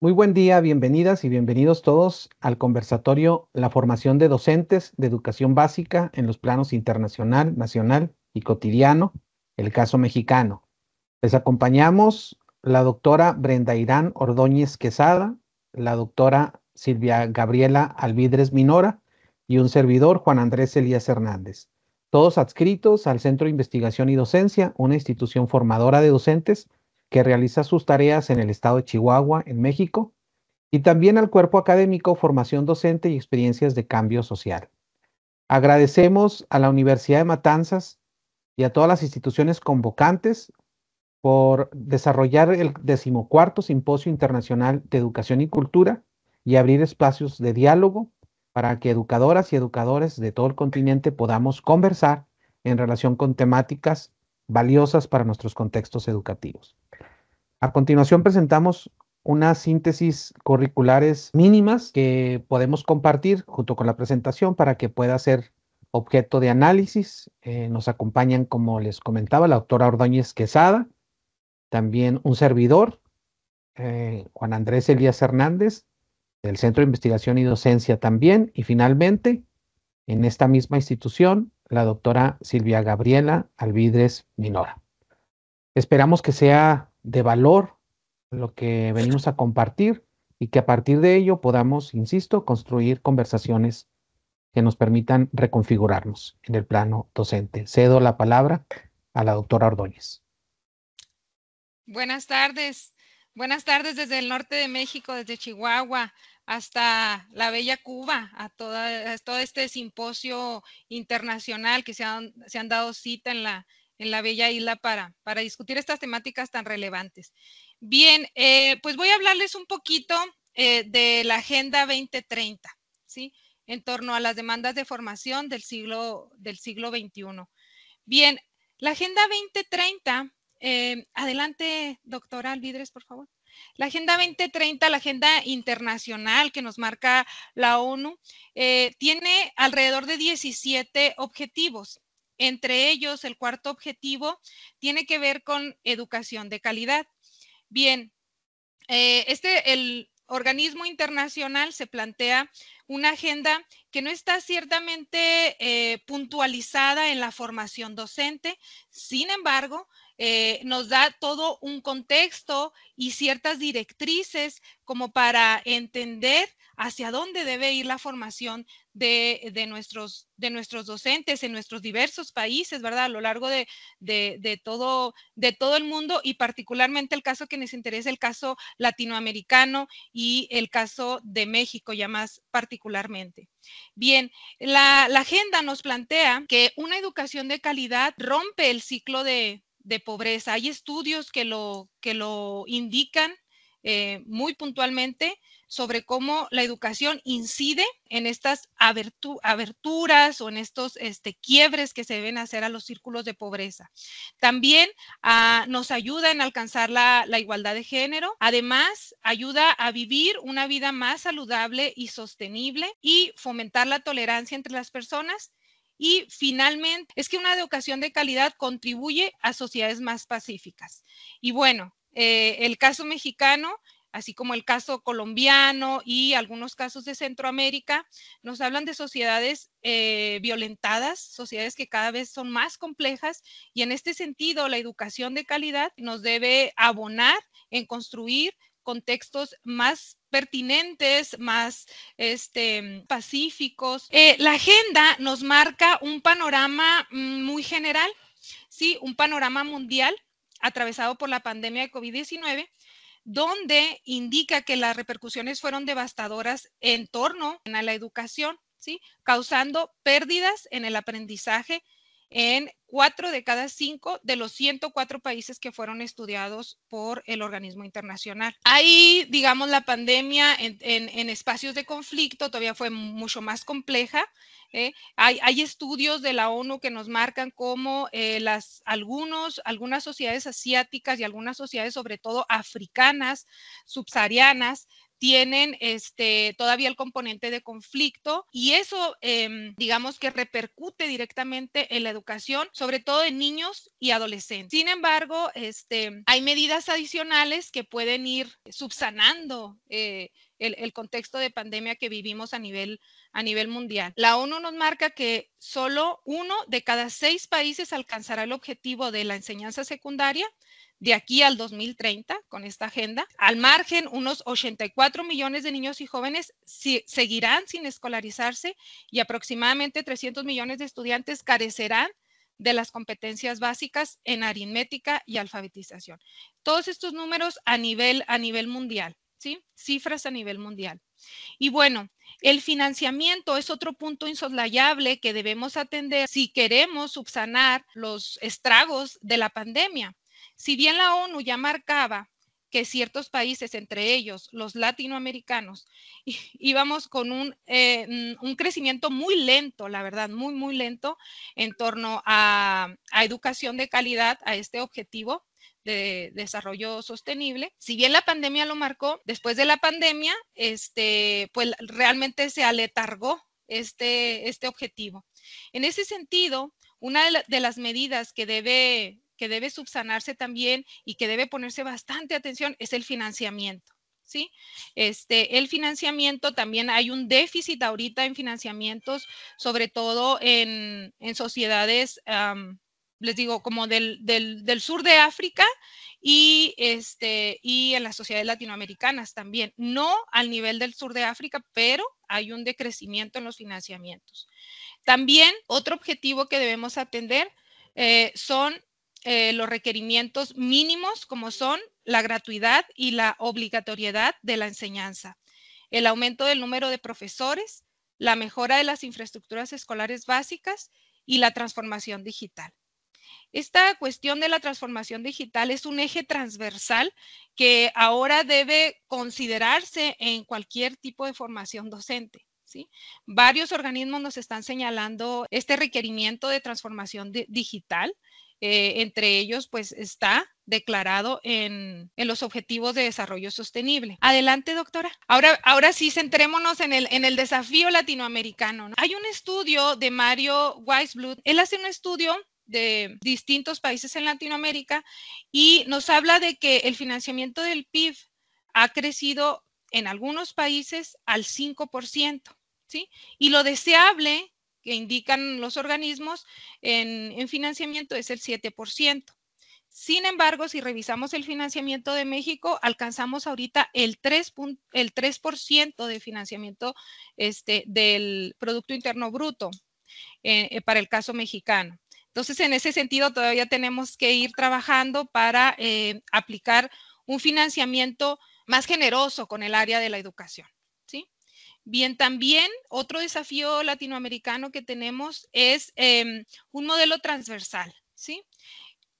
Muy buen día, bienvenidas y bienvenidos todos al conversatorio La formación de docentes de educación básica en los planos internacional, nacional y cotidiano, el caso mexicano. Les acompañamos la doctora Brenda Irán Ordóñez Quesada, la doctora Silvia Gabriela Alvidres Minora y un servidor, Juan Andrés Elías Hernández. Todos adscritos al Centro de Investigación y Docencia, una institución formadora de docentes que realiza sus tareas en el estado de Chihuahua, en México, y también al cuerpo académico, formación docente y experiencias de cambio social. Agradecemos a la Universidad de Matanzas y a todas las instituciones convocantes por desarrollar el 14º Simposio Internacional de Educación y Cultura y abrir espacios de diálogo para que educadoras y educadores de todo el continente podamos conversar en relación con temáticas valiosas para nuestros contextos educativos. A continuación presentamos unas síntesis curriculares mínimas que podemos compartir junto con la presentación para que pueda ser objeto de análisis. Nos acompañan, como les comentaba, la doctora Ordóñez Quesada, también un servidor, Juan Andrés Elías Hernández, del Centro de Investigación y Docencia también, y finalmente, en esta misma institución, la doctora Silvia Gabriela Alvidres Minora. Esperamos que sea de valor lo que venimos a compartir y que a partir de ello podamos, insisto, construir conversaciones que nos permitan reconfigurarnos en el plano docente. Cedo la palabra a la doctora Ordóñez. Buenas tardes. Buenas tardes desde el norte de México, desde Chihuahua hasta la bella Cuba, a todo este simposio internacional que se han dado cita en la bella isla para discutir estas temáticas tan relevantes. Bien, pues voy a hablarles un poquito de la Agenda 2030, ¿sí? En torno a las demandas de formación del siglo XXI. Bien, la Agenda 2030, adelante, doctora Alvidres, por favor. La Agenda 2030, la agenda internacional que nos marca la ONU, tiene alrededor de 17 objetivos. Entre ellos, el cuarto objetivo tiene que ver con educación de calidad. Bien, el organismo internacional se plantea una agenda que no está ciertamente puntualizada en la formación docente, sin embargo, nos da todo un contexto y ciertas directrices como para entender hacia dónde debe ir la formación de nuestros docentes en nuestros diversos países, ¿verdad? A lo largo de todo el mundo y particularmente el caso que nos interesa, el caso latinoamericano y el caso de México ya más particularmente. Bien, la agenda nos plantea que una educación de calidad rompe el ciclo de pobreza. Hay estudios que lo indican muy puntualmente sobre cómo la educación incide en estas aberturas o en estos quiebres que se deben hacer a los círculos de pobreza. También nos ayuda en alcanzar la igualdad de género. Además, ayuda a vivir una vida más saludable y sostenible y fomentar la tolerancia entre las personas. Y finalmente, es que una educación de calidad contribuye a sociedades más pacíficas. Y bueno, el caso mexicano, así como el caso colombiano y algunos casos de Centroamérica, nos hablan de sociedades violentadas, sociedades que cada vez son más complejas y en este sentido la educación de calidad nos debe abonar en construir contextos más pertinentes, más pacíficos. La agenda nos marca un panorama muy general, ¿sí? Un panorama mundial atravesado por la pandemia de COVID-19, donde indica que las repercusiones fueron devastadoras en torno a la educación, ¿sí? Causando pérdidas en el aprendizaje en 4 de cada 5 de los 104 países que fueron estudiados por el organismo internacional. Ahí, digamos, la pandemia en espacios de conflicto todavía fue mucho más compleja. Hay estudios de la ONU que nos marcan cómo algunas sociedades asiáticas y algunas sociedades, sobre todo africanas, subsaharianas, tienen todavía el componente de conflicto, y eso digamos que repercute directamente en la educación, sobre todo en niños y adolescentes. Sin embargo, hay medidas adicionales que pueden ir subsanando el contexto de pandemia que vivimos a nivel mundial. La ONU nos marca que solo 1 de cada 6 países alcanzará el objetivo de la enseñanza secundaria de aquí al 2030 con esta agenda. Al margen, unos 84 millones de niños y jóvenes seguirán sin escolarizarse y aproximadamente 300 millones de estudiantes carecerán de las competencias básicas en aritmética y alfabetización. Todos estos números a nivel mundial, ¿sí? Cifras a nivel mundial. Y bueno, el financiamiento es otro punto insoslayable que debemos atender si queremos subsanar los estragos de la pandemia. Si bien la ONU ya marcaba que ciertos países, entre ellos los latinoamericanos, íbamos con un crecimiento muy lento, la verdad, muy, muy lento en torno a educación de calidad, a este objetivo de desarrollo sostenible. Si bien la pandemia lo marcó, después de la pandemia, pues realmente se aletargó este objetivo. En ese sentido, una de las medidas que debe subsanarse también y que debe ponerse bastante atención es el financiamiento. ¿Sí? El financiamiento, también hay un déficit ahorita en financiamientos, sobre todo en sociedades, les digo, como del sur de África y en las sociedades latinoamericanas también. No al nivel del sur de África, pero hay un decrecimiento en los financiamientos. También otro objetivo que debemos atender son los requerimientos mínimos, como son la gratuidad y la obligatoriedad de la enseñanza, el aumento del número de profesores, la mejora de las infraestructuras escolares básicas y la transformación digital. Esta cuestión de la transformación digital es un eje transversal que ahora debe considerarse en cualquier tipo de formación docente. ¿Sí? Varios organismos nos están señalando este requerimiento de transformación digital. Entre ellos, pues, está declarado en los Objetivos de Desarrollo Sostenible. Adelante, doctora. Ahora sí, centrémonos en el desafío latinoamericano, ¿no? Hay un estudio de Mario Weisblut. Él hace un estudio de distintos países en Latinoamérica y nos habla de que el financiamiento del PIB ha crecido en algunos países al 5%, ¿sí? Y lo deseable que indican los organismos en financiamiento es el 7%. Sin embargo, si revisamos el financiamiento de México, alcanzamos ahorita el 3% de financiamiento del Producto Interno Bruto para el caso mexicano. Entonces, en ese sentido, todavía tenemos que ir trabajando para aplicar un financiamiento más generoso con el área de la educación, ¿sí? Bien, también otro desafío latinoamericano que tenemos es un modelo transversal, ¿sí?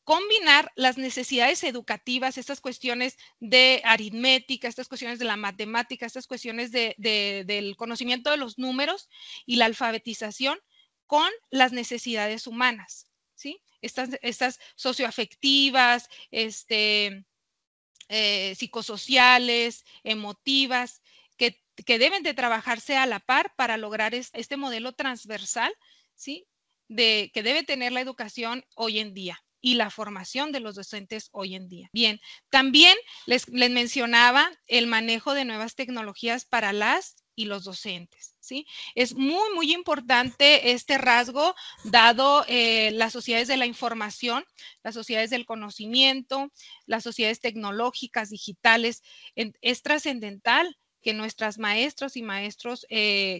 Combinar las necesidades educativas, estas cuestiones de aritmética, estas cuestiones de la matemática, estas cuestiones del conocimiento de los números y la alfabetización con las necesidades humanas, ¿sí? Estas socioafectivas, psicosociales, emotivas, que deben de trabajarse a la par para lograr este modelo transversal, ¿sí? Que debe tener la educación hoy en día y la formación de los docentes hoy en día. Bien, también les mencionaba el manejo de nuevas tecnologías para las y los docentes, ¿sí? Es muy, muy importante este rasgo, dado las sociedades de la información, las sociedades del conocimiento, las sociedades tecnológicas, digitales. Es trascendental que nuestras maestros y maestros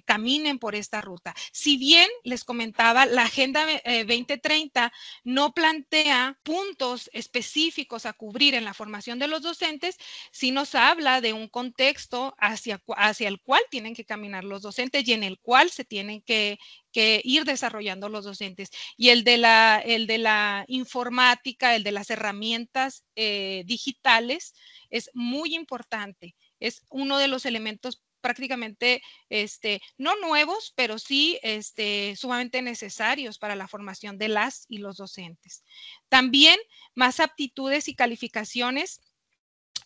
caminen por esta ruta. Si bien les comentaba, la Agenda 2030 no plantea puntos específicos a cubrir en la formación de los docentes, sí nos habla de un contexto hacia el cual tienen que caminar los docentes y en el cual se tienen que ir desarrollando los docentes. Y el de la informática, el de las herramientas digitales es muy importante. Es uno de los elementos prácticamente no nuevos, pero sí sumamente necesarios para la formación de las y los docentes. También más aptitudes y calificaciones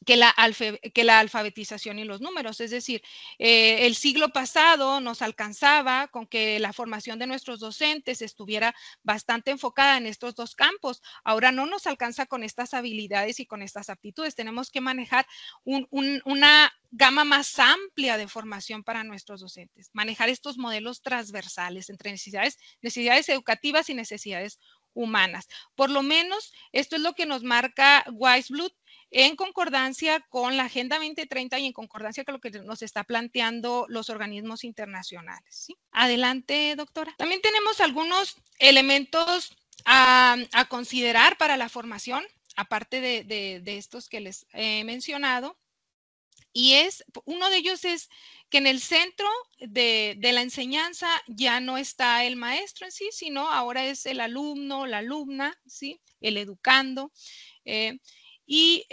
que la alfabetización y los números. Es decir, el siglo pasado nos alcanzaba con que la formación de nuestros docentes estuviera bastante enfocada en estos dos campos. Ahora no nos alcanza con estas habilidades y con estas aptitudes. Tenemos que manejar una gama más amplia de formación para nuestros docentes, manejar estos modelos transversales entre necesidades educativas y necesidades humanas. Por lo menos esto es lo que nos marca Weisblut en concordancia con la Agenda 2030 y en concordancia con lo que nos está planteando los organismos internacionales, ¿sí? Adelante, doctora. También tenemos algunos elementos a considerar para la formación, aparte de estos que les he mencionado. Y uno de ellos es que en el centro de la enseñanza ya no está el maestro en sí, sino ahora es el alumno, la alumna, ¿sí? El educando. Y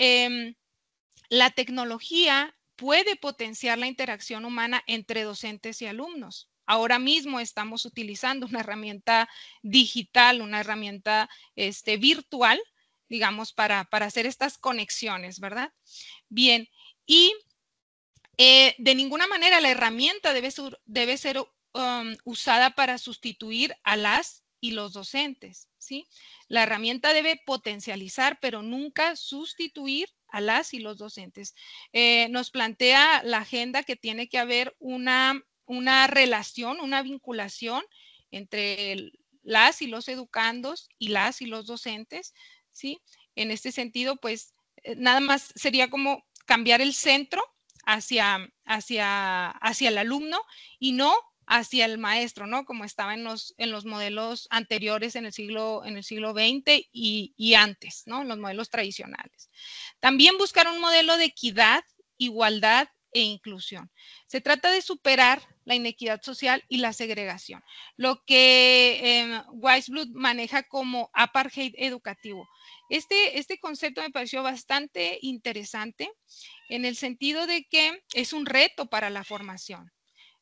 la tecnología puede potenciar la interacción humana entre docentes y alumnos. Ahora mismo estamos utilizando una herramienta digital, una herramienta virtual, digamos, para hacer estas conexiones, ¿verdad? Bien, y de ninguna manera la herramienta debe ser usada para sustituir a las y los docentes, ¿sí? La herramienta debe potencializar, pero nunca sustituir a las y los docentes. Nos plantea la agenda que tiene que haber una relación, una vinculación entre las y los educandos y las y los docentes, ¿sí? En este sentido, pues, nada más sería como cambiar el centro hacia el alumno y no hacia el maestro, ¿no? Como estaba en los modelos anteriores en el siglo XX y antes, ¿no? En los modelos tradicionales. También buscar un modelo de equidad, igualdad e inclusión. Se trata de superar la inequidad social y la segregación, lo que Weisblut maneja como apartheid educativo. Este concepto me pareció bastante interesante en el sentido de que es un reto para la formación.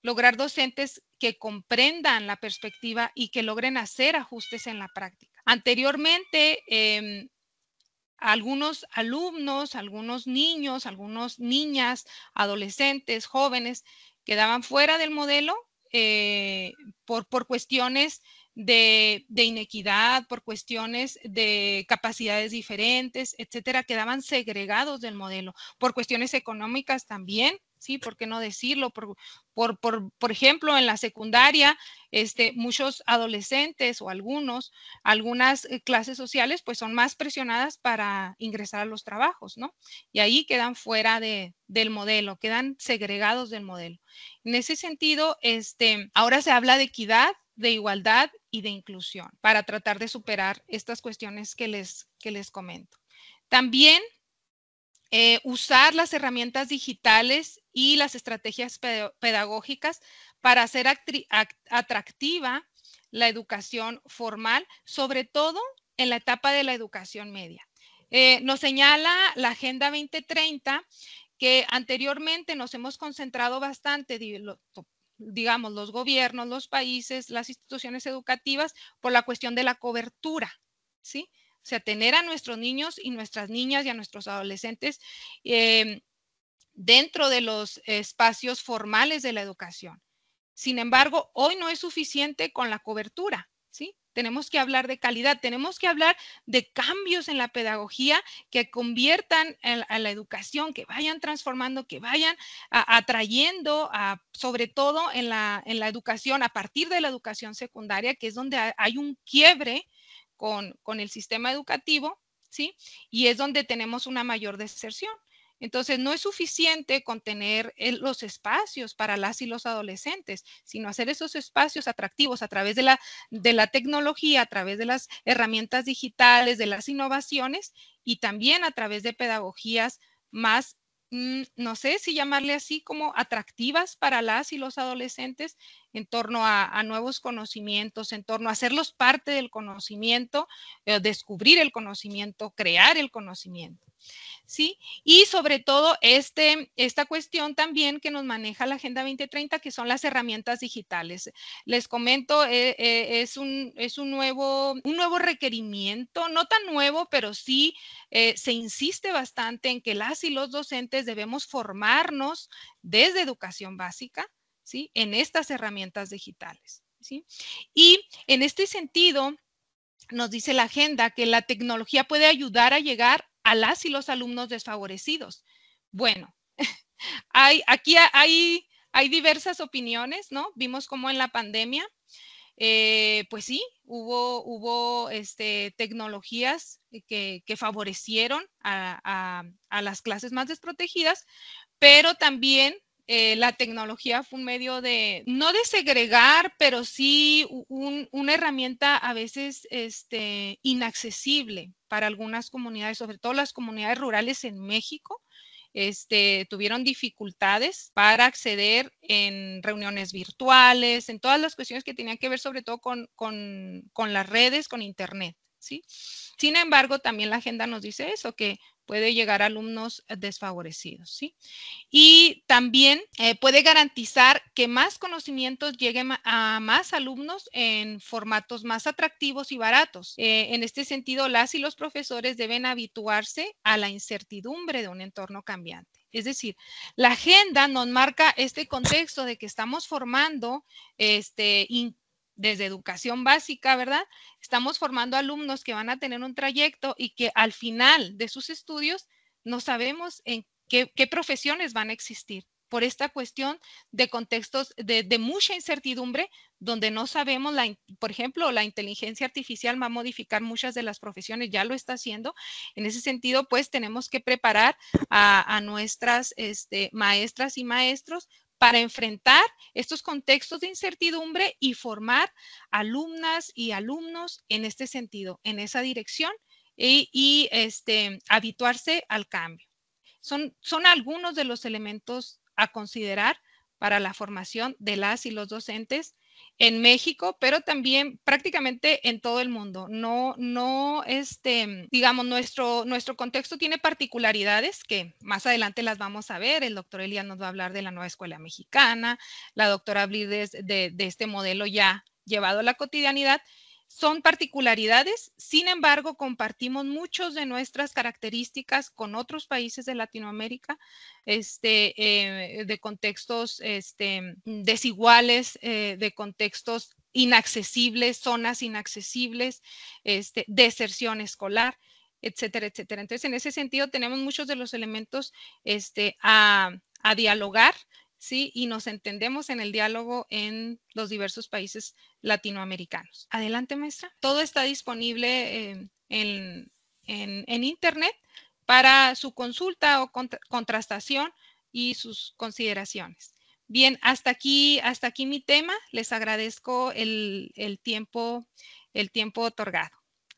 Lograr docentes que comprendan la perspectiva y que logren hacer ajustes en la práctica. Anteriormente, algunos alumnos, algunos niños, algunas niñas, adolescentes, jóvenes, quedaban fuera del modelo por cuestiones de inequidad, por cuestiones de capacidades diferentes, etcétera, quedaban segregados del modelo, por cuestiones económicas también, sí, ¿por qué no decirlo? Por ejemplo, en la secundaria, muchos adolescentes o algunas clases sociales, pues son más presionadas para ingresar a los trabajos, ¿no? Y ahí quedan fuera del modelo, quedan segregados del modelo. En ese sentido, ahora se habla de equidad, de igualdad y de inclusión para tratar de superar estas cuestiones que les comento. También usar las herramientas digitales y las estrategias pedagógicas para hacer atractiva la educación formal, sobre todo en la etapa de la educación media. Nos señala la Agenda 2030 que anteriormente nos hemos concentrado bastante, digamos, los gobiernos, los países, las instituciones educativas, por la cuestión de la cobertura, ¿sí? O sea, tener a nuestros niños y nuestras niñas y a nuestros adolescentes dentro de los espacios formales de la educación. Sin embargo, hoy no es suficiente con la cobertura, ¿sí? Tenemos que hablar de calidad, tenemos que hablar de cambios en la pedagogía que conviertan a la educación, que vayan transformando, que vayan atrayendo, sobre todo en la educación, a partir de la educación secundaria, que es donde hay un quiebre con el sistema educativo, ¿sí? Y es donde tenemos una mayor deserción. Entonces, no es suficiente con tener los espacios para las y los adolescentes, sino hacer esos espacios atractivos a través de la tecnología, a través de las herramientas digitales, de las innovaciones y también a través de pedagogías más, no sé si llamarle así, como atractivas para las y los adolescentes en torno a nuevos conocimientos, en torno a hacerlos parte del conocimiento, descubrir el conocimiento, crear el conocimiento. ¿sí? Y sobre todo esta cuestión también que nos maneja la Agenda 2030, que son las herramientas digitales. Les comento, es un nuevo requerimiento, no tan nuevo, pero sí se insiste bastante en que las y los docentes debemos formarnos desde educación básica, ¿sí? En estas herramientas digitales, ¿sí? Y en este sentido, nos dice la agenda que la tecnología puede ayudar a llegar a las y los alumnos desfavorecidos. Bueno, aquí hay diversas opiniones, ¿no? Vimos cómo en la pandemia, pues sí, hubo tecnologías que favorecieron a las clases más desprotegidas, pero también la tecnología fue un medio de, no de segregar, pero sí una herramienta a veces inaccesible para algunas comunidades, sobre todo las comunidades rurales en México. Tuvieron dificultades para acceder en reuniones virtuales, en todas las cuestiones que tenían que ver sobre todo con las redes, con Internet, ¿sí? Sin embargo, también la agenda nos dice eso, que puede llegar a alumnos desfavorecidos, ¿sí? Y también puede garantizar que más conocimientos lleguen a más alumnos en formatos más atractivos y baratos. En este sentido, las y los profesores deben habituarse a la incertidumbre de un entorno cambiante. Es decir, la agenda nos marca este contexto de que estamos formando desde educación básica, ¿verdad? Estamos formando alumnos que van a tener un trayecto y que al final de sus estudios no sabemos en qué profesiones van a existir por esta cuestión de contextos de mucha incertidumbre, donde no sabemos, por ejemplo, la inteligencia artificial va a modificar muchas de las profesiones, ya lo está haciendo. En ese sentido, pues tenemos que preparar a nuestras maestras y maestros para enfrentar estos contextos de incertidumbre y formar alumnas y alumnos en este sentido, en esa dirección y habituarse al cambio. Son algunos de los elementos a considerar para la formación de las y los docentes en México, pero también prácticamente en todo el mundo. Digamos, nuestro contexto tiene particularidades que más adelante las vamos a ver. El doctor Elías nos va a hablar de la nueva escuela mexicana, la doctora Blides de este modelo ya llevado a la cotidianidad. Son particularidades, sin embargo, compartimos muchos de nuestras características con otros países de Latinoamérica, de contextos desiguales, de contextos inaccesibles, zonas inaccesibles, deserción escolar, etcétera, etcétera. Entonces, en ese sentido, tenemos muchos de los elementos a dialogar, ¿sí? Y nos entendemos en el diálogo en los diversos países latinoamericanos. Adelante, maestra. Todo está disponible en Internet para su consulta o contrastación y sus consideraciones. Bien, hasta aquí mi tema. Les agradezco el tiempo otorgado.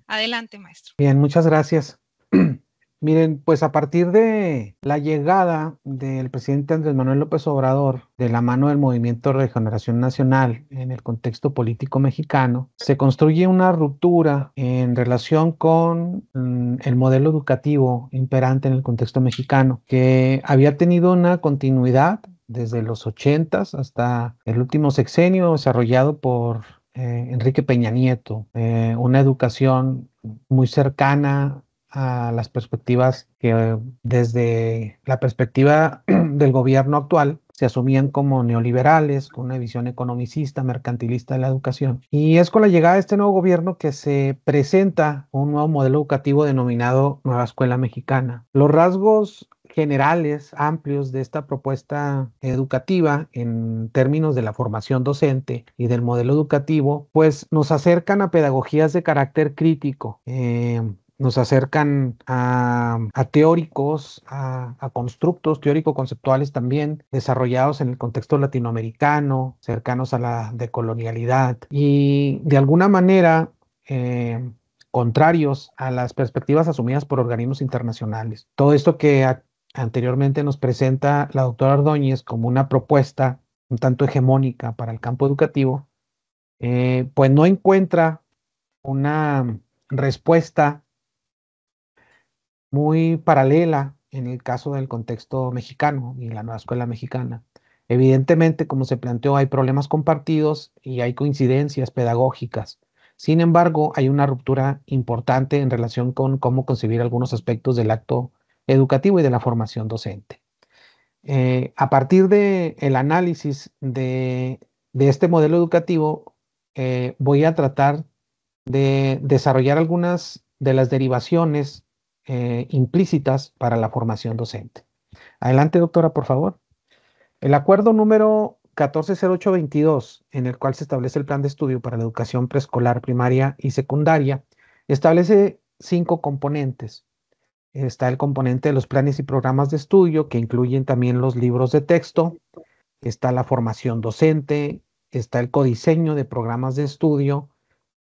Adelante, maestro. Bien, muchas gracias. Miren, pues a partir de la llegada del presidente Andrés Manuel López Obrador de la mano del Movimiento de Regeneración Nacional en el contexto político mexicano, se construye una ruptura en relación con el modelo educativo imperante en el contexto mexicano, que había tenido una continuidad desde los 80s hasta el último sexenio desarrollado por Enrique Peña Nieto, una educación muy cercana a las perspectivas que desde la perspectiva del gobierno actual se asumían como neoliberales, con una visión economicista, mercantilista de la educación. Y es con la llegada de este nuevo gobierno que se presenta un nuevo modelo educativo denominado Nueva Escuela Mexicana. Los rasgos generales, amplios de esta propuesta educativa en términos de la formación docente y del modelo educativo, pues nos acercan a pedagogías de carácter crítico, nos acercan a teóricos, a constructos teórico-conceptuales también desarrollados en el contexto latinoamericano, cercanos a la decolonialidad y de alguna manera contrarios a las perspectivas asumidas por organismos internacionales. Todo esto que anteriormente nos presenta la doctora Ordóñez como una propuesta un tanto hegemónica para el campo educativo, pues no encuentra una respuesta muy paralela en el caso del contexto mexicano y la nueva escuela mexicana. Evidentemente, como se planteó, hay problemas compartidos y hay coincidencias pedagógicas. Sin embargo, hay una ruptura importante en relación con cómo concebir algunos aspectos del acto educativo y de la formación docente. A partir del análisis de este modelo educativo, voy a tratar de desarrollar algunas de las derivaciones implícitas para la formación docente. Adelante, doctora, por favor. El acuerdo número 140822, en el cual se establece el plan de estudio para la educación preescolar, primaria y secundaria, establece 5 componentes. Está el componente de los planes y programas de estudio, que incluyen también los libros de texto. Está la formación docente, está el codiseño de programas de estudio,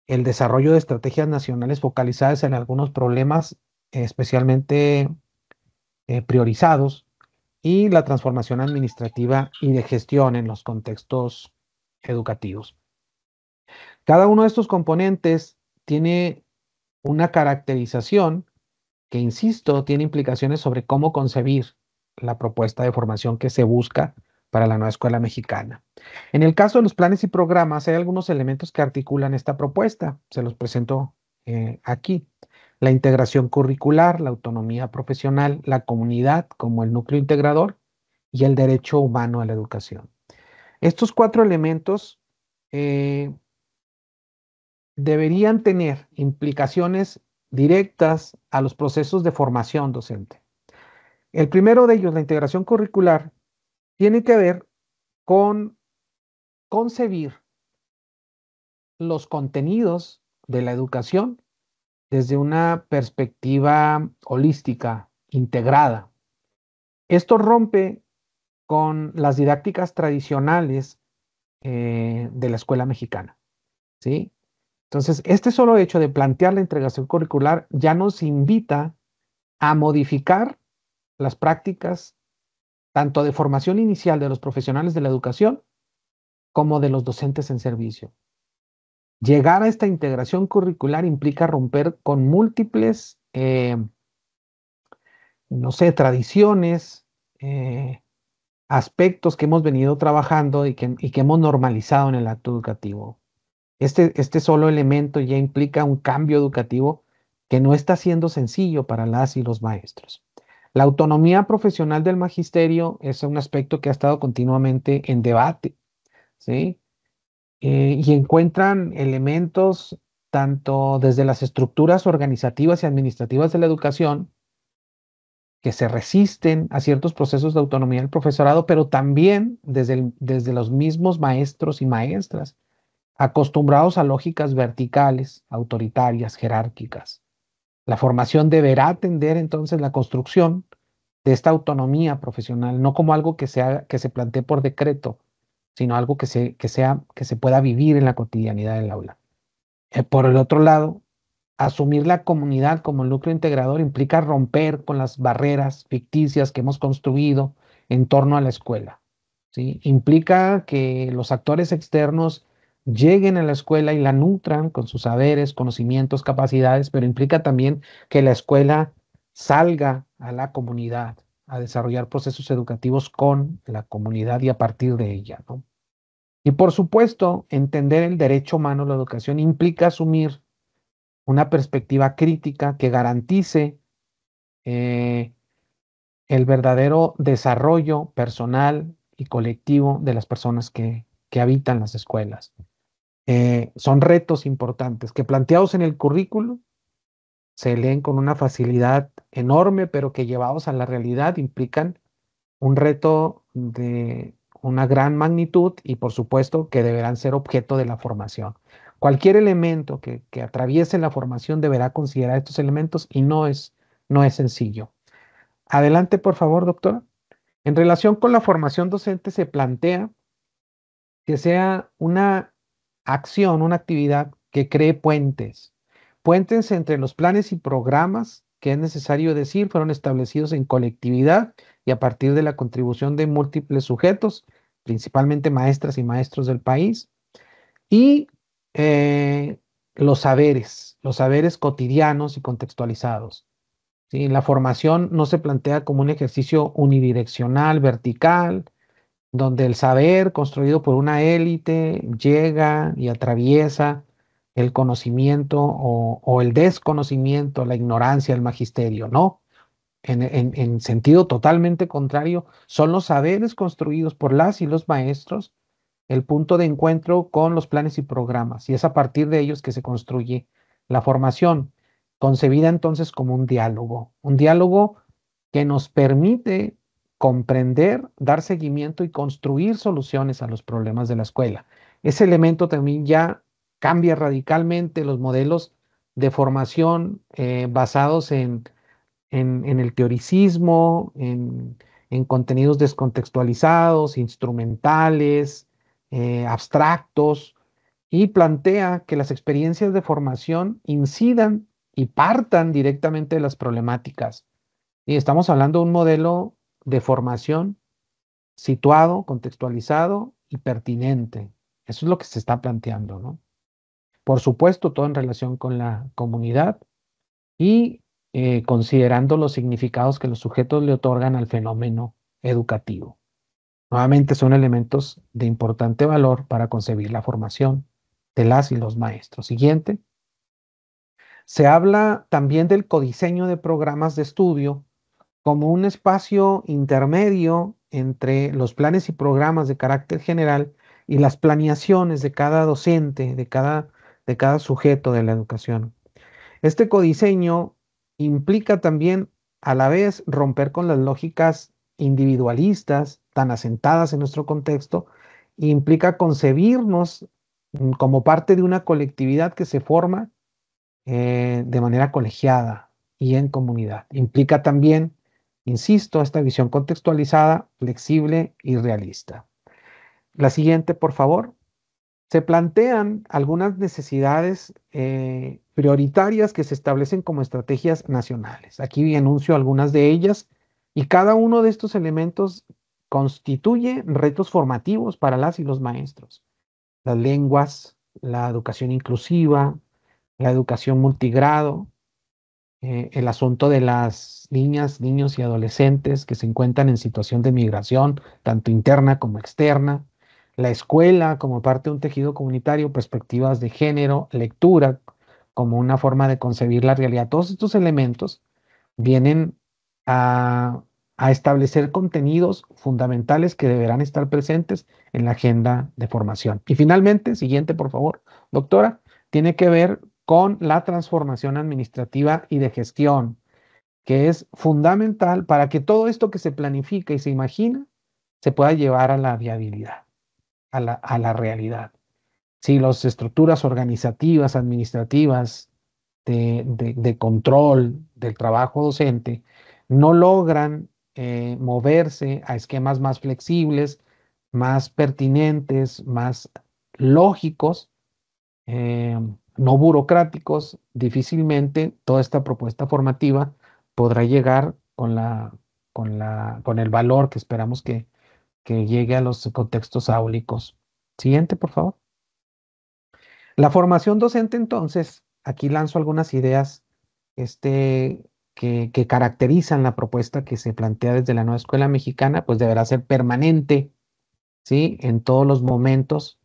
el desarrollo de estrategias nacionales focalizadas en algunos problemas especialmente priorizados, y la transformación administrativa y de gestión en los contextos educativos. Cada uno de estos componentes tiene una caracterización que, insisto, tiene implicaciones sobre cómo concebir la propuesta de formación que se busca para la nueva escuela mexicana. En el caso de los planes y programas, hay algunos elementos que articulan esta propuesta. Se los presento aquí. La integración curricular, la autonomía profesional, la comunidad como el núcleo integrador y el derecho humano a la educación. Estos 4 elementos deberían tener implicaciones directas a los procesos de formación docente. El primero de ellos, la integración curricular, tiene que ver con concebir los contenidos de la educación desde una perspectiva holística, integrada. Esto rompe con las didácticas tradicionales de la escuela mexicana, ¿sí? Entonces, este solo hecho de plantear la integración curricular ya nos invita a modificar las prácticas tanto de formación inicial de los profesionales de la educación como de los docentes en servicio. Llegar a esta integración curricular implica romper con múltiples, no sé, tradiciones, aspectos que hemos venido trabajando y que hemos normalizado en el acto educativo. Este solo elemento ya implica un cambio educativo que no está siendo sencillo para las y los maestros. La autonomía profesional del magisterio es un aspecto que ha estado continuamente en debate, ¿sí? Y encuentran elementos tanto desde las estructuras organizativas y administrativas de la educación que se resisten a ciertos procesos de autonomía del profesorado, pero también desde los mismos maestros y maestras, acostumbrados a lógicas verticales, autoritarias, jerárquicas. La formación deberá atender entonces la construcción de esta autonomía profesional, no como algo que se plantee por decreto, sino algo que se pueda vivir en la cotidianidad del aula. Por el otro lado, asumir la comunidad como el núcleo integrador implica romper con las barreras ficticias que hemos construido en torno a la escuela, ¿sí? Implica que los actores externos lleguen a la escuela y la nutran con sus saberes, conocimientos, capacidades, pero implica también que la escuela salga a la comunidad a desarrollar procesos educativos con la comunidad y a partir de ella, ¿no? Y por supuesto, entender el derecho humano a la educación implica asumir una perspectiva crítica que garantice eh, el verdadero desarrollo personal y colectivo de las personas que habitan las escuelas. Son retos importantes que, planteados en el currículo, se leen con una facilidad enorme, pero que llevados a la realidad implican un reto de una gran magnitud y por supuesto que deberán ser objeto de la formación. Cualquier elemento que atraviese la formación deberá considerar estos elementos y no es sencillo. Adelante, por favor, doctora. En relación con la formación docente se plantea que sea una acción, una actividad que cree puentes. Puentes entre los planes y programas que es necesario decir fueron establecidos en colectividad y a partir de la contribución de múltiples sujetos, principalmente maestras y maestros del país, y eh, los saberes cotidianos y contextualizados, ¿sí? La formación no se plantea como un ejercicio unidireccional, vertical, donde el saber construido por una élite llega y atraviesa el conocimiento o el desconocimiento, la ignorancia, el magisterio, ¿no? En sentido totalmente contrario, son los saberes construidos por las y los maestros el punto de encuentro con los planes y programas, y es a partir de ellos que se construye la formación, concebida entonces como un diálogo que nos permite comprender, dar seguimiento y construir soluciones a los problemas de la escuela. Ese elemento también ya cambia radicalmente los modelos de formación basados en el teoricismo, en contenidos descontextualizados, instrumentales, abstractos, y plantea que las experiencias de formación incidan y partan directamente de las problemáticas. Y estamos hablando de un modelo de formación situado, contextualizado y pertinente. Eso es lo que se está planteando, ¿no? Por supuesto, todo en relación con la comunidad y considerando los significados que los sujetos le otorgan al fenómeno educativo. Nuevamente son elementos de importante valor para concebir la formación de las y los maestros. Siguiente. Se habla también del codiseño de programas de estudio como un espacio intermedio entre los planes y programas de carácter general y las planeaciones de cada docente, de cada sujeto de la educación. Este codiseño implica también a la vez romper con las lógicas individualistas tan asentadas en nuestro contexto e implica concebirnos como parte de una colectividad que se forma de manera colegiada y en comunidad. Implica también, insisto, esta visión contextualizada, flexible y realista. La siguiente, por favor. Se plantean algunas necesidades prioritarias que se establecen como estrategias nacionales. Aquí enuncio algunas de ellas y cada uno de estos elementos constituye retos formativos para las y los maestros. Las lenguas, la educación inclusiva, la educación multigrado, el asunto de las niñas, niños y adolescentes que se encuentran en situación de migración, tanto interna como externa, la escuela como parte de un tejido comunitario, perspectivas de género, lectura como una forma de concebir la realidad. Todos estos elementos vienen a, a establecer contenidos fundamentales que deberán estar presentes en la agenda de formación. Y finalmente, siguiente, por favor, doctora, tiene que ver con la transformación administrativa y de gestión, que es fundamental para que todo esto que se planifica y se imagina se pueda llevar a la viabilidad, a la realidad. Si las estructuras organizativas, administrativas, de control del trabajo docente no logran moverse a esquemas más flexibles, más pertinentes, más lógicos, eh, no burocráticos, difícilmente toda esta propuesta formativa podrá llegar con el valor que esperamos que llegue a los contextos áulicos. Siguiente, por favor. La formación docente, entonces, aquí lanzo algunas ideas que caracterizan la propuesta que se plantea desde la nueva escuela mexicana, pues deberá ser permanente, ¿sí? En todos los momentos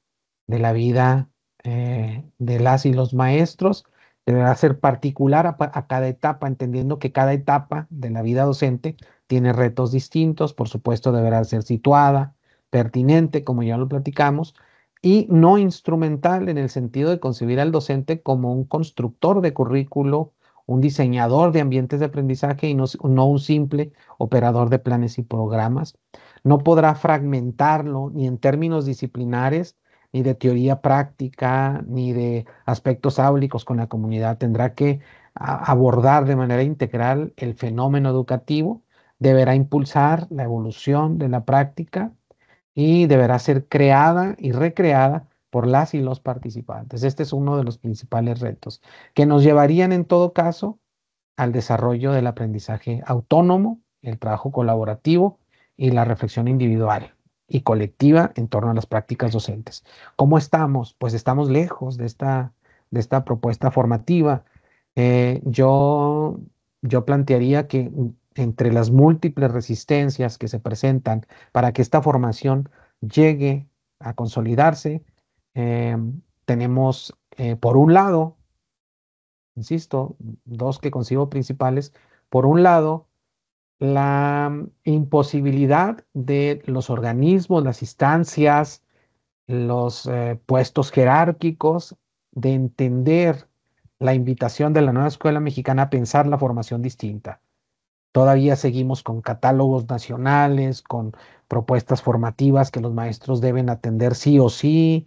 de la vida de las y los maestros, deberá ser particular a cada etapa, entendiendo que cada etapa de la vida docente tiene retos distintos, por supuesto deberá ser situada, pertinente, como ya lo platicamos, y no instrumental en el sentido de concebir al docente como un constructor de currículo, un diseñador de ambientes de aprendizaje y no un simple operador de planes y programas. No podrá fragmentarlo ni en términos disciplinares, ni de teoría práctica, ni de aspectos áulicos con la comunidad. Tendrá que abordar de manera integral el fenómeno educativo, deberá impulsar la evolución de la práctica y deberá ser creada y recreada por las y los participantes. Este es uno de los principales retos que nos llevarían en todo caso al desarrollo del aprendizaje autónomo, el trabajo colaborativo y la reflexión individual y colectiva en torno a las prácticas docentes. ¿Cómo estamos? Pues estamos lejos de esta propuesta formativa. Yo yo plantearía que entre las múltiples resistencias que se presentan para que esta formación llegue a consolidarse, eh, tenemos, por un lado, insisto, dos que consigo principales. Por un lado, la imposibilidad de los organismos, las instancias, los puestos jerárquicos de entender la invitación de la nueva escuela mexicana a pensar la formación distinta. Todavía seguimos con catálogos nacionales, con propuestas formativas que los maestros deben atender sí o sí.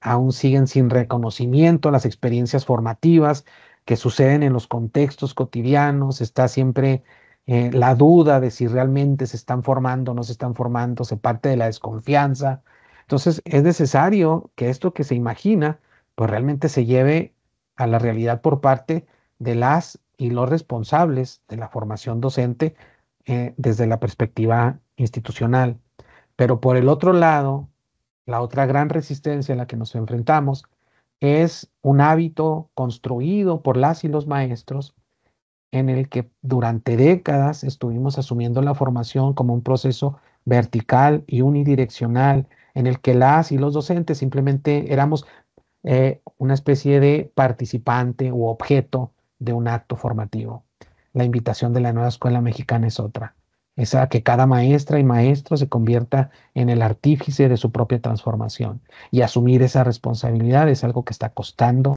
Aún siguen sin reconocimiento las experiencias formativas que suceden en los contextos cotidianos. Está siempre la duda de si realmente se están formando o no se están formando, se parte de la desconfianza. Entonces, es necesario que esto que se imagina, pues realmente se lleve a la realidad por parte de las y los responsables de la formación docente desde la perspectiva institucional. Pero por el otro lado, la otra gran resistencia a la que nos enfrentamos es un hábito construido por las y los maestros en el que durante décadas estuvimos asumiendo la formación como un proceso vertical y unidireccional, en el que las y los docentes simplemente éramos una especie de participante u objeto de un acto formativo. La invitación de la nueva escuela mexicana es otra, es a que cada maestra y maestro se convierta en el artífice de su propia transformación, y asumir esa responsabilidad es algo que está costando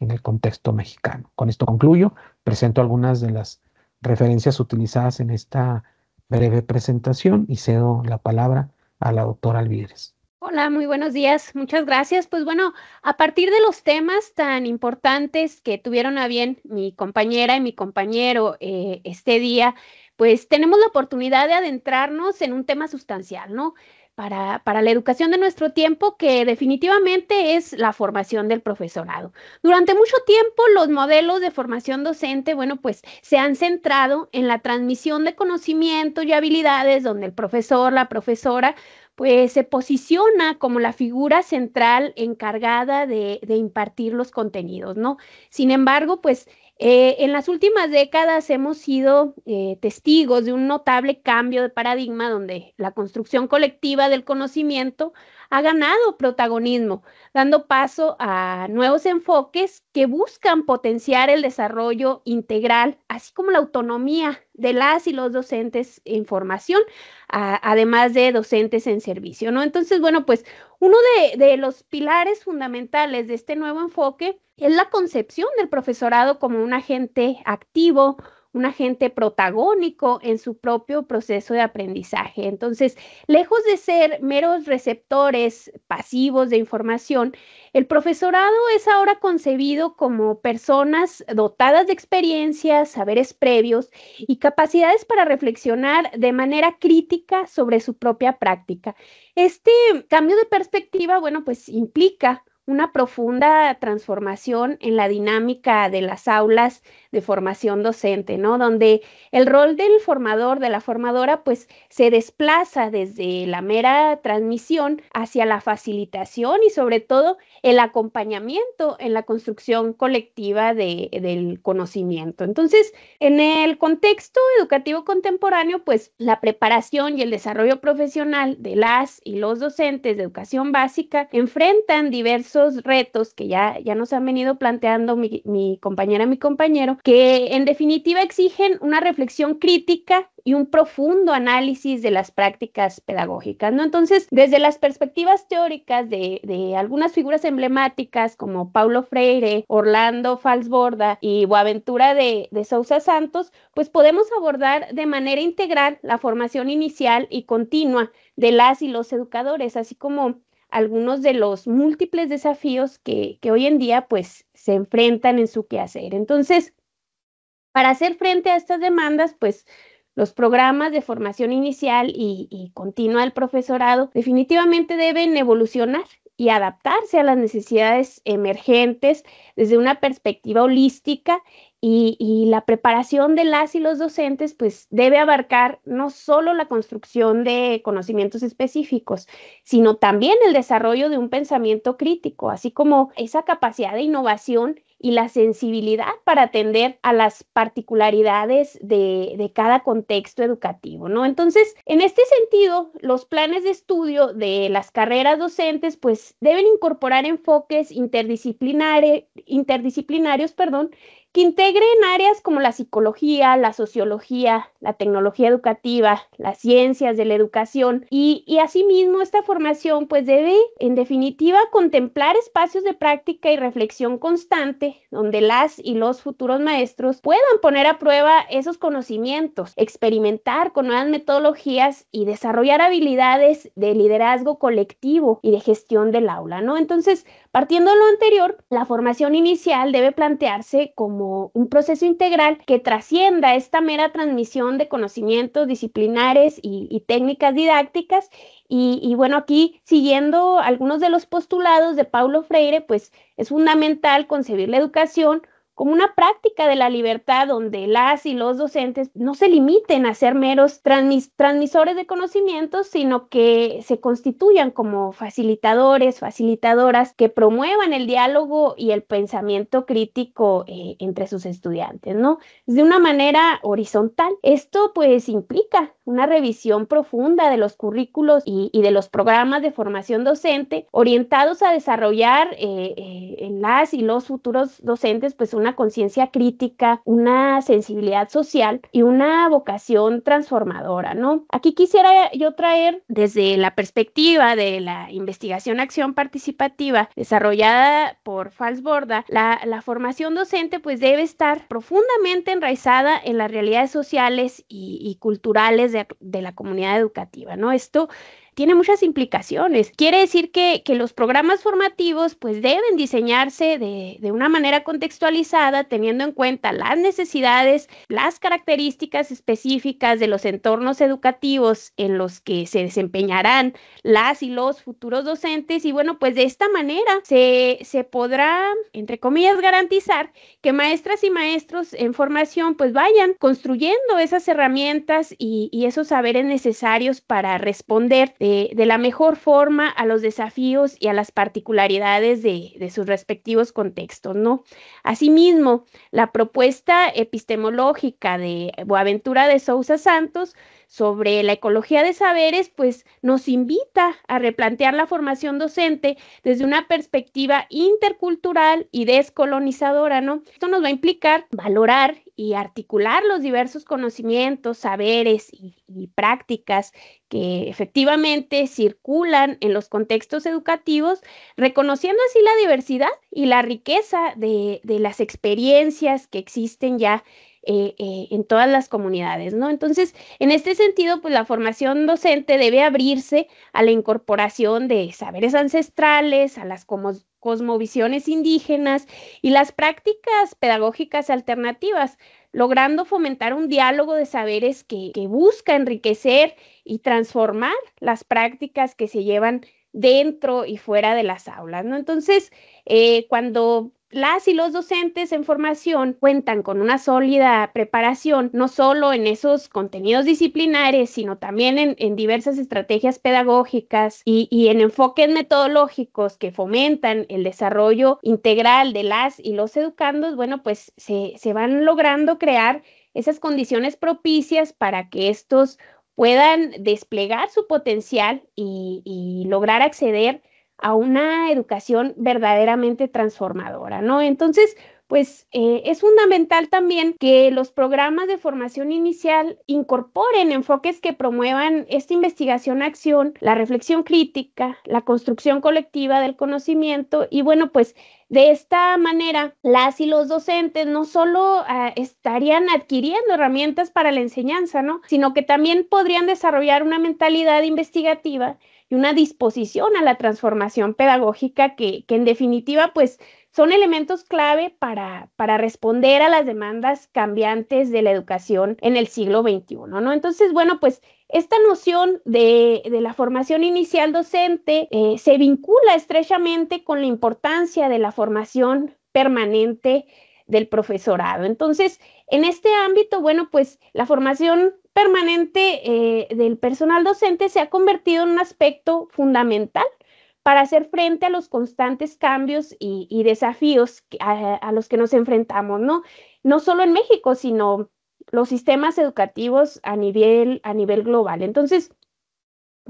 en el contexto mexicano. Con esto concluyo, presento algunas de las referencias utilizadas en esta breve presentación y cedo la palabra a la doctora Alvídrez. Hola, muy buenos días. Muchas gracias. Pues bueno, a partir de los temas tan importantes que tuvieron a bien mi compañera y mi compañero este día, pues tenemos la oportunidad de adentrarnos en un tema sustancial, ¿no? Para la educación de nuestro tiempo, que definitivamente es la formación del profesorado. Durante mucho tiempo, los modelos de formación docente, bueno, pues se han centrado en la transmisión de conocimientos y habilidades, donde el profesor, la profesora, pues se posiciona como la figura central encargada de impartir los contenidos, ¿no? Sin embargo, pues en las últimas décadas hemos sido testigos de un notable cambio de paradigma donde la construcción colectiva del conocimiento ha ganado protagonismo, dando paso a nuevos enfoques que buscan potenciar el desarrollo integral, así como la autonomía de las y los docentes en formación, además de docentes en servicio, ¿no? Entonces, bueno, pues uno de los pilares fundamentales de este nuevo enfoque es la concepción del profesorado como un agente activo, un agente protagónico en su propio proceso de aprendizaje. Entonces, lejos de ser meros receptores pasivos de información, el profesorado es ahora concebido como personas dotadas de experiencias, saberes previos y capacidades para reflexionar de manera crítica sobre su propia práctica. Este cambio de perspectiva, bueno, pues implica una profunda transformación en la dinámica de las aulas de formación docente, ¿no? Donde el rol del formador, de la formadora, pues se desplaza desde la mera transmisión hacia la facilitación y sobre todo el acompañamiento en la construcción colectiva del conocimiento. Entonces, en el contexto educativo contemporáneo, pues la preparación y el desarrollo profesional de las y los docentes de educación básica enfrentan diversos retos que ya nos han venido planteando mi compañera, mi compañero, que en definitiva exigen una reflexión crítica y un profundo análisis de las prácticas pedagógicas, ¿no? Entonces, desde las perspectivas teóricas de algunas figuras emblemáticas como Paulo Freire, Orlando Falsborda y Boaventura de Sousa Santos, pues podemos abordar de manera integral la formación inicial y continua de las y los educadores, así como algunos de los múltiples desafíos que hoy en día pues se enfrentan en su quehacer. Entonces, para hacer frente a estas demandas, pues los programas de formación inicial y continua del profesorado definitivamente deben evolucionar y adaptarse a las necesidades emergentes desde una perspectiva holística, y la preparación de las y los docentes pues debe abarcar no solo la construcción de conocimientos específicos, sino también el desarrollo de un pensamiento crítico, así como esa capacidad de innovación y la sensibilidad para atender a las particularidades de cada contexto educativo, ¿no? Entonces, en este sentido, los planes de estudio de las carreras docentes pues deben incorporar enfoques interdisciplinarios, que integren áreas como la psicología, la sociología, la tecnología educativa, las ciencias de la educación y asimismo esta formación pues debe en definitiva contemplar espacios de práctica y reflexión constante donde las y los futuros maestros puedan poner a prueba esos conocimientos, experimentar con nuevas metodologías y desarrollar habilidades de liderazgo colectivo y de gestión del aula, ¿no? Entonces, partiendo de lo anterior, la formación inicial debe plantearse como un proceso integral que trascienda esta mera transmisión de conocimientos disciplinares y técnicas didácticas. Y bueno, aquí siguiendo algunos de los postulados de Paulo Freire, pues es fundamental concebir la educación como una práctica de la libertad donde las y los docentes no se limiten a ser meros transmisores de conocimientos, sino que se constituyan como facilitadoras que promuevan el diálogo y el pensamiento crítico entre sus estudiantes, ¿no? De una manera horizontal. Esto pues implica una revisión profunda de los currículos y de los programas de formación docente orientados a desarrollar en las y los futuros docentes pues una conciencia crítica, una sensibilidad social y una vocación transformadora, ¿no? Aquí quisiera yo traer desde la perspectiva de la investigación-acción participativa desarrollada por Falsborda, la formación docente pues debe estar profundamente enraizada en las realidades sociales y culturales de la comunidad educativa, ¿no? Esto tiene muchas implicaciones. Quiere decir que los programas formativos pues deben diseñarse de una manera contextualizada, teniendo en cuenta las necesidades, las características específicas de los entornos educativos en los que se desempeñarán las y los futuros docentes y bueno, pues de esta manera se podrá, entre comillas, garantizar que maestras y maestros en formación pues vayan construyendo esas herramientas y esos saberes necesarios para responder de la mejor forma a los desafíos y a las particularidades de sus respectivos contextos, ¿no? Asimismo, la propuesta epistemológica de Boaventura de Sousa Santos sobre la ecología de saberes, pues nos invita a replantear la formación docente desde una perspectiva intercultural y descolonizadora, ¿no? Esto nos va a implicar valorar y articular los diversos conocimientos, saberes y prácticas que efectivamente circulan en los contextos educativos, reconociendo así la diversidad y la riqueza de las experiencias que existen ya en todas las comunidades, ¿no? Entonces, en este sentido, pues la formación docente debe abrirse a la incorporación de saberes ancestrales, a las cosmovisiones indígenas y las prácticas pedagógicas alternativas, logrando fomentar un diálogo de saberes que busca enriquecer y transformar las prácticas que se llevan dentro y fuera de las aulas, ¿no? Entonces, cuando las y los docentes en formación cuentan con una sólida preparación, no solo en esos contenidos disciplinares, sino también en diversas estrategias pedagógicas y en enfoques metodológicos que fomentan el desarrollo integral de las y los educandos, bueno, pues se van logrando crear esas condiciones propicias para que estos puedan desplegar su potencial y lograr acceder a una educación verdaderamente transformadora, ¿no? Entonces, pues es fundamental también que los programas de formación inicial incorporen enfoques que promuevan esta investigación-acción, la reflexión crítica, la construcción colectiva del conocimiento y bueno, pues de esta manera las y los docentes no solo estarían adquiriendo herramientas para la enseñanza, ¿no? Sino que también podrían desarrollar una mentalidad investigativa y una disposición a la transformación pedagógica que en definitiva pues son elementos clave para responder a las demandas cambiantes de la educación en el siglo XXI, ¿no? Entonces, bueno, pues esta noción de la formación inicial docente se vincula estrechamente con la importancia de la formación permanente del profesorado. Entonces, en este ámbito, bueno, pues la formación permanente del personal docente se ha convertido en un aspecto fundamental para hacer frente a los constantes cambios y desafíos a los que nos enfrentamos, ¿no? No solo en México, sino los sistemas educativos a nivel global. Entonces,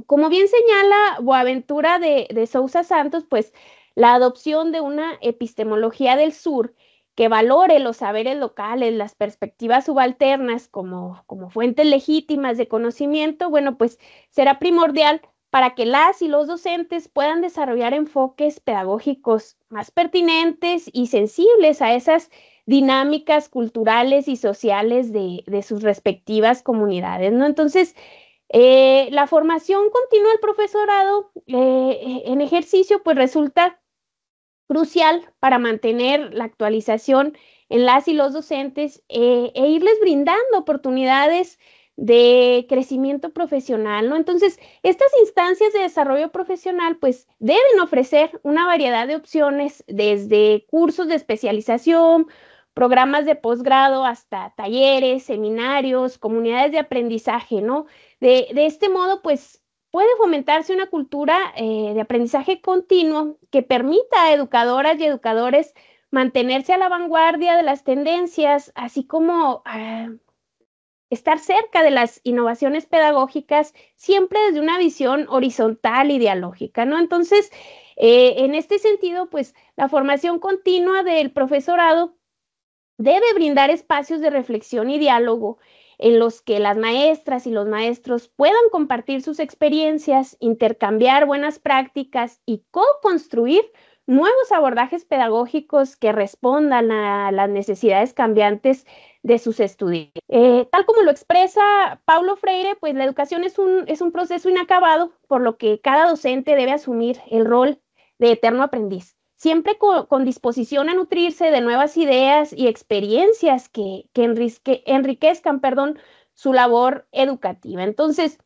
como bien señala Boaventura de Sousa Santos, pues la adopción de una epistemología del sur que valore los saberes locales, las perspectivas subalternas como fuentes legítimas de conocimiento, bueno, pues será primordial para que las y los docentes puedan desarrollar enfoques pedagógicos más pertinentes y sensibles a esas dinámicas culturales y sociales de sus respectivas comunidades, ¿no? Entonces, la formación continua del profesorado en ejercicio pues resulta crucial para mantener la actualización en las y los docentes e irles brindando oportunidades de crecimiento profesional, ¿no? Entonces, estas instancias de desarrollo profesional pues deben ofrecer una variedad de opciones desde cursos de especialización, programas de posgrado hasta talleres, seminarios, comunidades de aprendizaje, ¿no? De este modo, pues puede fomentarse una cultura de aprendizaje continuo que permita a educadoras y educadores mantenerse a la vanguardia de las tendencias, así como estar cerca de las innovaciones pedagógicas, siempre desde una visión horizontal y dialógica, ¿no? Entonces, en este sentido, pues la formación continua del profesorado debe brindar espacios de reflexión y diálogo en los que las maestras y los maestros puedan compartir sus experiencias, intercambiar buenas prácticas y co-construir nuevos abordajes pedagógicos que respondan a las necesidades cambiantes de sus estudiantes. Tal como lo expresa Paulo Freire, pues la educación es un proceso inacabado, por lo que cada docente debe asumir el rol de eterno aprendiz, siempre con disposición a nutrirse de nuevas ideas y experiencias que enriquezcan, su labor educativa. Entonces,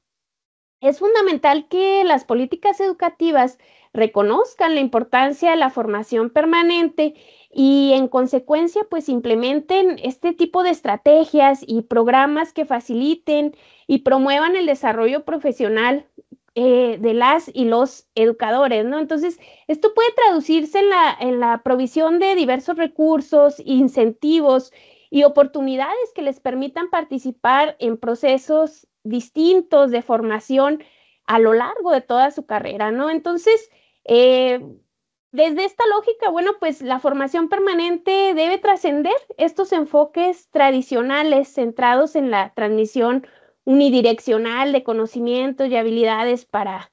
es fundamental que las políticas educativas reconozcan la importancia de la formación permanente y en consecuencia pues implementen este tipo de estrategias y programas que faciliten y promuevan el desarrollo profesional de las y los educadores, ¿no? Entonces, esto puede traducirse en la provisión de diversos recursos, incentivos y oportunidades que les permitan participar en procesos distintos de formación a lo largo de toda su carrera, ¿no? Entonces, desde esta lógica, bueno, pues la formación permanente debe trascender estos enfoques tradicionales centrados en la transmisión unidireccional de conocimientos y habilidades para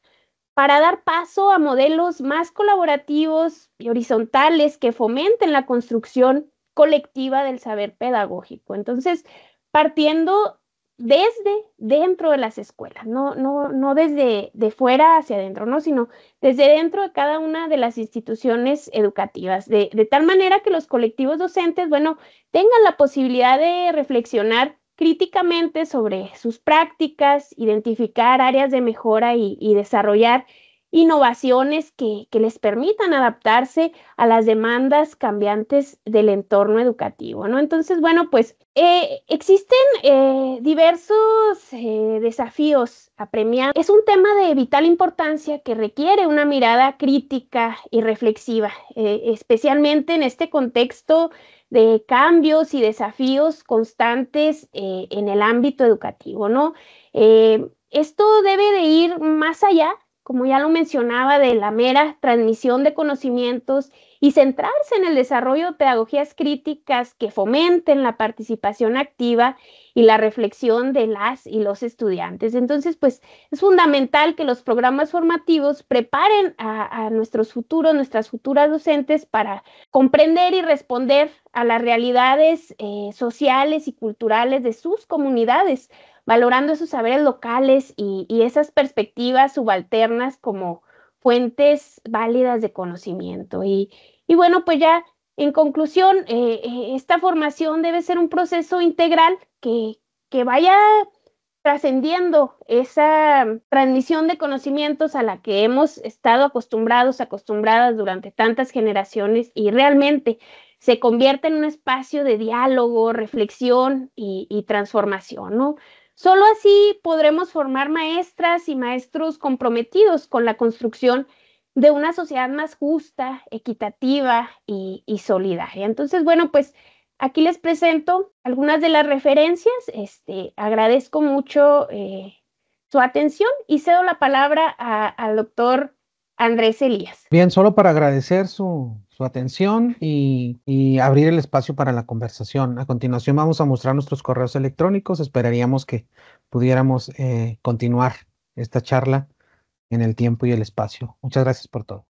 dar paso a modelos más colaborativos y horizontales que fomenten la construcción colectiva del saber pedagógico. Entonces, partiendo desde dentro de las escuelas, no desde de fuera hacia adentro, ¿no? Sino desde dentro de cada una de las instituciones educativas, de tal manera que los colectivos docentes, bueno, tengan la posibilidad de reflexionar críticamente sobre sus prácticas, identificar áreas de mejora y desarrollar innovaciones que les permitan adaptarse a las demandas cambiantes del entorno educativo, ¿no? Entonces, bueno, pues existen diversos desafíos apremiantes. Es un tema de vital importancia que requiere una mirada crítica y reflexiva, especialmente en este contexto de cambios y desafíos constantes en el ámbito educativo, ¿no? Esto debe de ir más allá, como ya lo mencionaba, de la mera transmisión de conocimientos y centrarse en el desarrollo de pedagogías críticas que fomenten la participación activa y la reflexión de las y los estudiantes. Entonces, pues es fundamental que los programas formativos preparen a nuestras futuras docentes para comprender y responder a las realidades sociales y culturales de sus comunidades, valorando esos saberes locales y esas perspectivas subalternas como fuentes válidas de conocimiento. Y bueno, pues ya en conclusión, esta formación debe ser un proceso integral que vaya trascendiendo esa transmisión de conocimientos a la que hemos estado acostumbradas durante tantas generaciones y realmente se convierte en un espacio de diálogo, reflexión y transformación, ¿no? Solo así podremos formar maestras y maestros comprometidos con la construcción de una sociedad más justa, equitativa y solidaria. Entonces, bueno, pues aquí les presento algunas de las referencias. Agradezco mucho su atención y cedo la palabra al doctor Andrés Elías. Bien, solo para agradecer su atención y abrir el espacio para la conversación. A continuación vamos a mostrar nuestros correos electrónicos. Esperaríamos que pudiéramos continuar esta charla en el tiempo y el espacio. Muchas gracias por todo.